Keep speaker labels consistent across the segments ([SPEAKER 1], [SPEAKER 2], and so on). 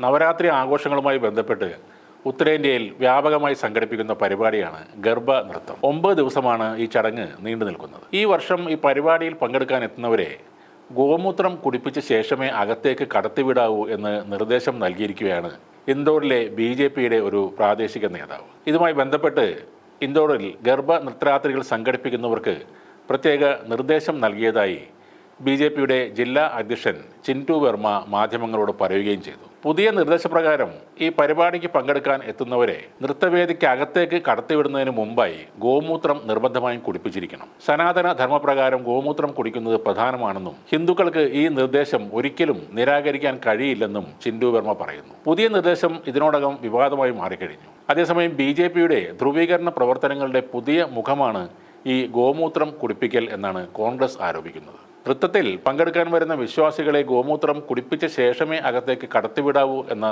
[SPEAKER 1] നവരാത്രി ആഘോഷങ്ങളുമായി ബന്ധപ്പെട്ട് ഉത്തരേന്ത്യയിൽ വ്യാപകമായി സംഘടിപ്പിക്കുന്ന പരിപാടിയാണ് ഗർഭ നൃത്തം. 9 ദിവസമാണ് ഈ ചടങ്ങ് നീണ്ടു നിൽക്കുന്നത്. ഈ വർഷം ഈ പരിപാടിയിൽ പങ്കെടുക്കാൻ എത്തുന്നവരെ ഗോമൂത്രം കുടിപ്പിച്ച ശേഷമേ അകത്തേക്ക് കടത്തിവിടാവൂ എന്ന് നിർദ്ദേശം നൽകിയിരിക്കുകയാണ് ഇൻഡോറിലെ BJPയുടെ ഒരു പ്രാദേശിക നേതാവ്. ഇതുമായി ബന്ധപ്പെട്ട് ഇൻഡോറിൽ ഗർഭ നൃത്തരാത്രികൾ സംഘടിപ്പിക്കുന്നവർക്ക് പ്രത്യേക നിർദ്ദേശം നൽകിയതായി BJPയുടെ ജില്ലാ അധ്യക്ഷൻ ചിൻറ്റു വർമ്മ മാധ്യമങ്ങളോട് പറയുകയും ചെയ്തു. പുതിയ നിർദ്ദേശപ്രകാരം ഈ പരിപാടിക്ക് പങ്കെടുക്കാൻ എത്തുന്നവരെ നൃത്തവേദിക്ക് അകത്തേക്ക് കടത്തിവിടുന്നതിന് മുമ്പായി ഗോമൂത്രം നിർബന്ധമായും കുടിപ്പിച്ചിരിക്കണം. സനാതന ധർമ്മപ്രകാരം ഗോമൂത്രം കുടിക്കുന്നത് പ്രധാനമാണെന്നും ഹിന്ദുക്കൾക്ക് ഈ നിർദ്ദേശം ഒരിക്കലും നിരാകരിക്കാൻ കഴിയില്ലെന്നും ചിൻറ്റു വർമ്മ പറയുന്നു. പുതിയ നിർദ്ദേശം ഇതിനോടകം വിവാദമായി മാറിക്കഴിഞ്ഞു. അതേസമയം BJPയുടെ ധ്രുവീകരണ പ്രവർത്തനങ്ങളുടെ പുതിയ മുഖമാണ് ഈ ഗോമൂത്രം കുടിപ്പിക്കൽ എന്നാണ് കോൺഗ്രസ് ആരോപിക്കുന്നത്. നൃത്തത്തിൽ പങ്കെടുക്കാൻ വരുന്ന വിശ്വാസികളെ ഗോമൂത്രം കുടിപ്പിച്ച ശേഷമേ അകത്തേക്ക് കടത്തിവിടാവൂ എന്ന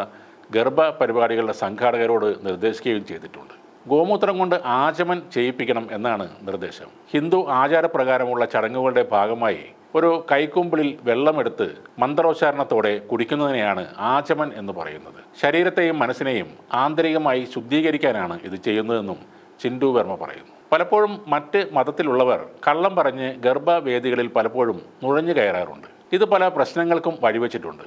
[SPEAKER 1] ഗർഭ പരിപാടികളുടെ സംഘാടകരോട് നിർദ്ദേശിക്കുകയും ചെയ്തിട്ടുണ്ട്. ഗോമൂത്രം കൊണ്ട് ആചമൻ ചെയ്യിപ്പിക്കണം എന്നാണ് നിർദ്ദേശം. ഹിന്ദു ആചാരപ്രകാരമുള്ള ചടങ്ങുകളുടെ ഭാഗമായി ഒരു കൈക്കുമ്പിളിൽ വെള്ളമെടുത്ത് മന്ത്രോച്ചാരണത്തോടെ കുടിക്കുന്നതിനെയാണ് ആചമൻ എന്ന് പറയുന്നത്. ശരീരത്തെയും മനസ്സിനെയും ആന്തരികമായി ശുദ്ധീകരിക്കാനാണ് ഇത് ചെയ്യുന്നതെന്നും ചിൻറ്റു വർമ്മ പറയുന്നു. പലപ്പോഴും മറ്റ് മതത്തിലുള്ളവർ കള്ളം പറഞ്ഞ് ഗർഭവേദികളിൽ പലപ്പോഴും നുഴഞ്ഞു കയറാറുണ്ട്. ഇത് പല പ്രശ്നങ്ങൾക്കും വഴിവെച്ചിട്ടുണ്ട്.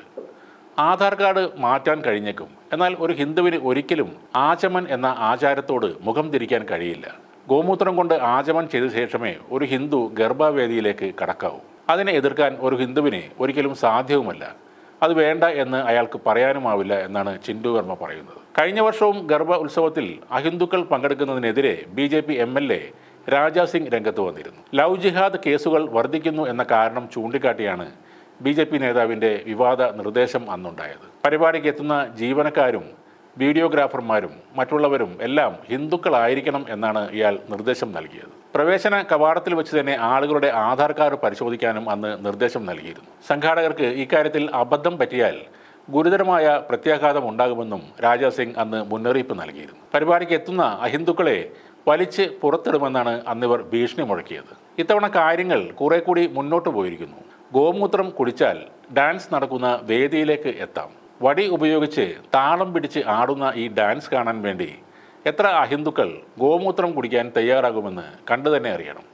[SPEAKER 1] ആധാർ കാർഡ് മാറ്റാൻ കഴിഞ്ഞേക്കും, എന്നാൽ ഒരു ഹിന്ദുവിന് ഒരിക്കലും ആചമൻ എന്ന ആചാരത്തോട് മുഖം തിരിക്കാൻ കഴിയില്ല. ഗോമൂത്രം കൊണ്ട് ആചമൻ ചെയ്ത ശേഷമേ ഒരു ഹിന്ദു ഗർഭവേദിയിലേക്ക് കടക്കാവൂ. അതിനെ എതിർക്കാൻ ഒരു ഹിന്ദുവിന് ഒരിക്കലും സാധ്യവുമല്ല. അത് വേണ്ട എന്ന് അയാൾക്ക് പറയാനുമാവില്ല എന്നാണ് ചിൻറ്റു വർമ്മ പറയുന്നത്. കഴിഞ്ഞ വർഷവും ഗർഭ ഉത്സവത്തിൽ അഹിന്ദുക്കൾ പങ്കെടുക്കുന്നതിനെതിരെ BJP MLA രാജാ സിംഗ് രംഗത്ത് വന്നിരുന്നു. ലവ് ജിഹാദ് കേസുകൾ വർദ്ധിക്കുന്നു എന്ന കാരണം ചൂണ്ടിക്കാട്ടിയാണ് BJP നേതാവിൻ്റെ വിവാദ നിർദ്ദേശം അന്നുണ്ടായത്. പരിപാടിക്ക് എത്തുന്ന ജീവനക്കാരും വീഡിയോഗ്രാഫർമാരും മറ്റുള്ളവരും എല്ലാം ഹിന്ദുക്കളായിരിക്കണം എന്നാണ് ഇയാൾ നിർദ്ദേശം നൽകിയത്. പ്രവേശന കവാടത്തിൽ വെച്ച് തന്നെ ആളുകളുടെ ആധാർ കാർഡ് പരിശോധിക്കാനും അന്ന് നിർദ്ദേശം നൽകിയിരുന്നു. സംഘാടകർക്ക് ഇക്കാര്യത്തിൽ അബദ്ധം പറ്റിയാൽ ഗുരുതരമായ പ്രത്യാഘാതം ഉണ്ടാകുമെന്നും രാജാ സിംഗ് അന്ന് മുന്നറിയിപ്പ് നൽകിയിരുന്നു. പരിപാടിക്ക് എത്തുന്ന അഹിന്ദുക്കളെ വലിച്ച് പുറത്തിടുമെന്നാണ് അന്നിവർ ഭീഷണി മുഴക്കിയത്. ഇത്തവണ കാര്യങ്ങൾ കുറെ കൂടി മുന്നോട്ട് പോയിരിക്കുന്നു. ഗോമൂത്രം കുടിച്ചാൽ ഡാൻസ് നടക്കുന്ന വേദിയിലേക്ക് എത്താം. വടി ഉപയോഗിച്ച് താളം പിടിച്ച് ആടുന്ന ഈ ഡാൻസ് കാണാൻ വേണ്ടി എത്ര അഹിന്ദുക്കൾ ഗോമൂത്രം കുടിക്കാൻ തയ്യാറാകുമെന്ന് കണ്ടു തന്നെ അറിയണം.